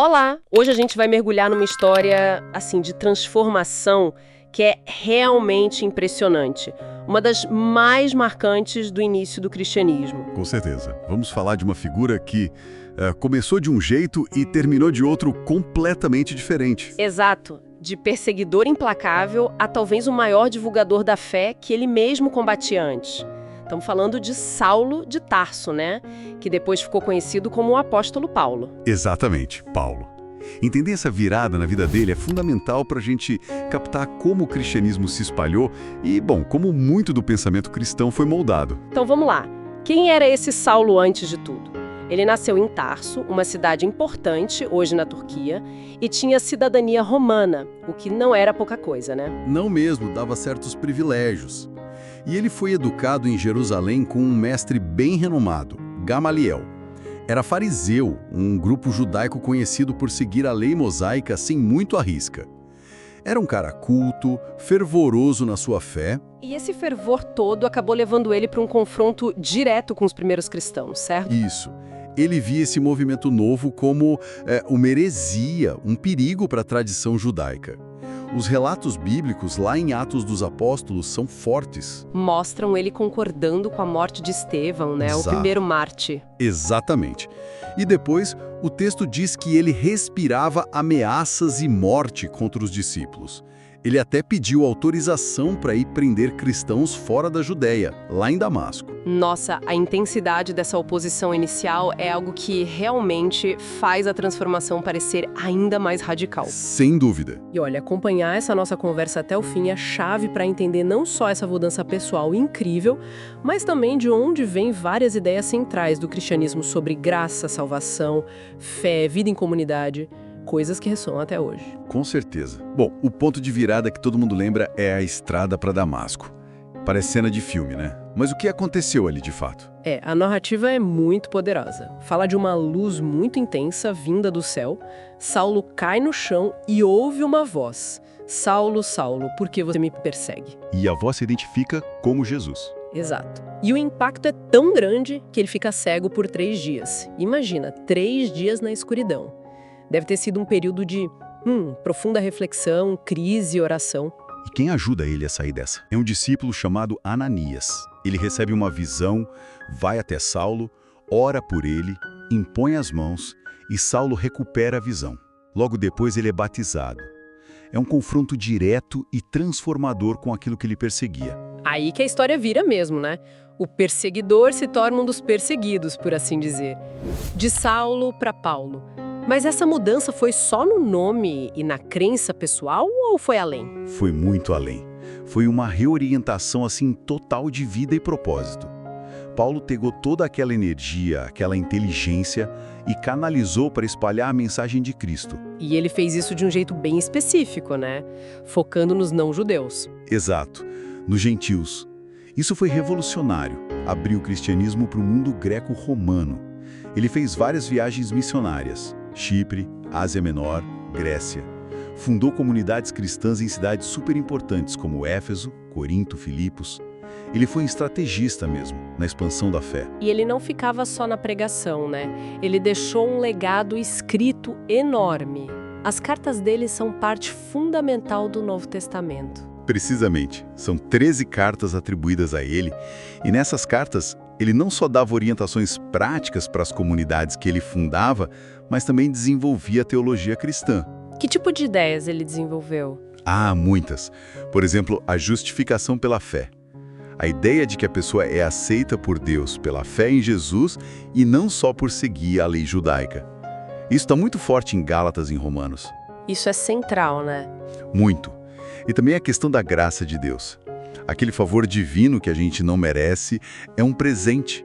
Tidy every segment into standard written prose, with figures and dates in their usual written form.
Olá! Hoje a gente vai mergulhar numa história, assim, de transformação que é realmente impressionante. Uma das mais marcantes do início do cristianismo. Com certeza. Vamos falar de uma figura que começou de um jeito e terminou de outro completamente diferente. Exato. De perseguidor implacável a talvez o maior divulgador da fé que ele mesmo combatia antes. Estamos falando de Saulo de Tarso, né? Que depois ficou conhecido como o apóstolo Paulo. Exatamente, Paulo. Entender essa virada na vida dele é fundamental para a gente captar como o cristianismo se espalhou e, bom, como muito do pensamento cristão foi moldado. Então vamos lá. Quem era esse Saulo antes de tudo? Ele nasceu em Tarso, uma cidade importante, hoje na Turquia, e tinha cidadania romana, o que não era pouca coisa, né? Não mesmo, dava certos privilégios. E ele foi educado em Jerusalém com um mestre bem renomado, Gamaliel. Era fariseu, um grupo judaico conhecido por seguir a lei mosaica sem muito à risca. Era um cara culto, fervoroso na sua fé. E esse fervor todo acabou levando ele para um confronto direto com os primeiros cristãos, certo? Isso. Ele via esse movimento novo como uma heresia, um perigo para a tradição judaica. Os relatos bíblicos lá em Atos dos Apóstolos são fortes. Mostram ele concordando com a morte de Estevão, né? Exato. O primeiro mártir. Exatamente. E depois, o texto diz que ele respirava ameaças e morte contra os discípulos. Ele até pediu autorização para ir prender cristãos fora da Judéia, lá em Damasco. Nossa, a intensidade dessa oposição inicial é algo que realmente faz a transformação parecer ainda mais radical. Sem dúvida. E olha, acompanhar essa nossa conversa até o fim é chave para entender não só essa mudança pessoal incrível, mas também de onde vêm várias ideias centrais do cristianismo sobre graça, salvação, fé, vida em comunidade. Coisas que ressoam até hoje. Com certeza. Bom, o ponto de virada que todo mundo lembra é a estrada para Damasco. Parece cena de filme, né? Mas o que aconteceu ali de fato? A narrativa é muito poderosa. Fala de uma luz muito intensa vinda do céu. Saulo cai no chão e ouve uma voz. Saulo, Saulo, por que você me persegue? E a voz se identifica como Jesus. Exato. E o impacto é tão grande que ele fica cego por 3 dias. Imagina, 3 dias na escuridão. Deve ter sido um período de profunda reflexão, crise e oração. E quem ajuda ele a sair dessa? É um discípulo chamado Ananias. Ele recebe uma visão, vai até Saulo, ora por ele, impõe as mãos e Saulo recupera a visão. Logo depois ele é batizado. É um confronto direto e transformador com aquilo que ele perseguia. Aí que a história vira mesmo, né? O perseguidor se torna um dos perseguidos, por assim dizer. De Saulo para Paulo. Mas essa mudança foi só no nome e na crença pessoal ou foi além? Foi muito além. Foi uma reorientação assim total de vida e propósito. Paulo pegou toda aquela energia, aquela inteligência e canalizou para espalhar a mensagem de Cristo. E ele fez isso de um jeito bem específico, né? Focando nos não-judeus. Exato, nos gentios. Isso foi revolucionário, abriu o cristianismo para o mundo greco-romano. Ele fez várias viagens missionárias. Chipre, Ásia Menor, Grécia. Fundou comunidades cristãs em cidades super importantes como Éfeso, Corinto, Filipos. Ele foi um estrategista mesmo, na expansão da fé. E ele não ficava só na pregação, né? Ele deixou um legado escrito enorme. As cartas dele são parte fundamental do Novo Testamento. Precisamente, são 13 cartas atribuídas a ele, e nessas cartas ele não só dava orientações práticas para as comunidades que ele fundava, mas também desenvolvia a teologia cristã. Que tipo de ideias ele desenvolveu? Ah, muitas. Por exemplo, a justificação pela fé. A ideia de que a pessoa é aceita por Deus pela fé em Jesus e não só por seguir a lei judaica. Isso está muito forte em Gálatas e em Romanos. Isso é central, né? Muito. E também a questão da graça de Deus. Aquele favor divino que a gente não merece é um presente.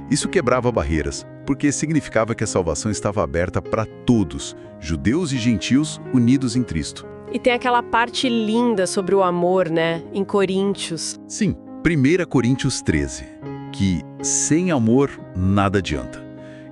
Isso quebrava barreiras, porque significava que a salvação estava aberta para todos, judeus e gentios unidos em Cristo. E tem aquela parte linda sobre o amor, né? Em Coríntios. Sim, 1 Coríntios 13, que sem amor nada adianta.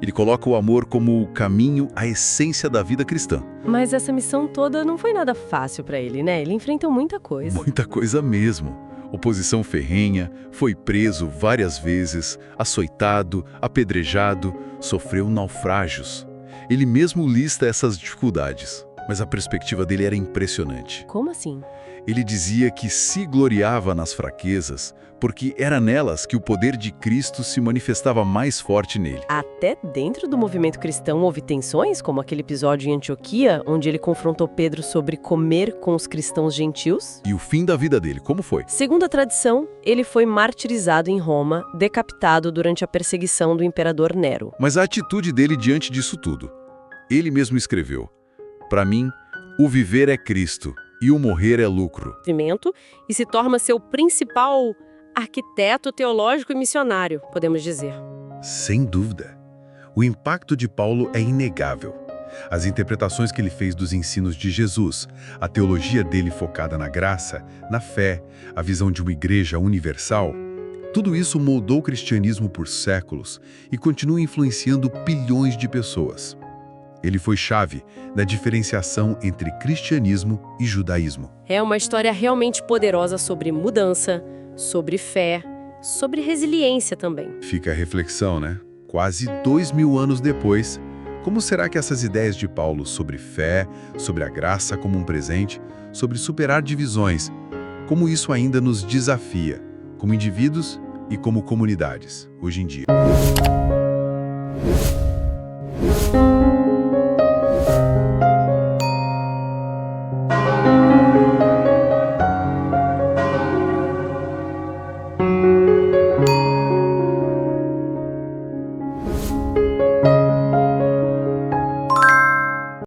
Ele coloca o amor como o caminho, a essência da vida cristã. Mas essa missão toda não foi nada fácil para ele, né? Ele enfrentou muita coisa. Muita coisa mesmo. Oposição ferrenha, foi preso várias vezes, açoitado, apedrejado, sofreu naufrágios. Ele mesmo lista essas dificuldades, mas a perspectiva dele era impressionante. Como assim? Ele dizia que se gloriava nas fraquezas, porque era nelas que o poder de Cristo se manifestava mais forte nele. Até dentro do movimento cristão houve tensões, como aquele episódio em Antioquia, onde ele confrontou Pedro sobre comer com os cristãos gentios? E o fim da vida dele, como foi? Segundo a tradição, ele foi martirizado em Roma, decapitado durante a perseguição do imperador Nero. Mas a atitude dele diante disso tudo. Ele mesmo escreveu: "Para mim, o viver é Cristo e o morrer é lucro." E se torna seu principal arquiteto teológico e missionário, podemos dizer. Sem dúvida. O impacto de Paulo é inegável. As interpretações que ele fez dos ensinos de Jesus, a teologia dele focada na graça, na fé, a visão de uma igreja universal, tudo isso moldou o cristianismo por séculos e continua influenciando bilhões de pessoas. Ele foi chave na diferenciação entre cristianismo e judaísmo. É uma história realmente poderosa sobre mudança, sobre fé, sobre resiliência também. Fica a reflexão, né? Quase 2000 anos depois, como será que essas ideias de Paulo sobre fé, sobre a graça como um presente, sobre superar divisões, como isso ainda nos desafia, como indivíduos e como comunidades, hoje em dia?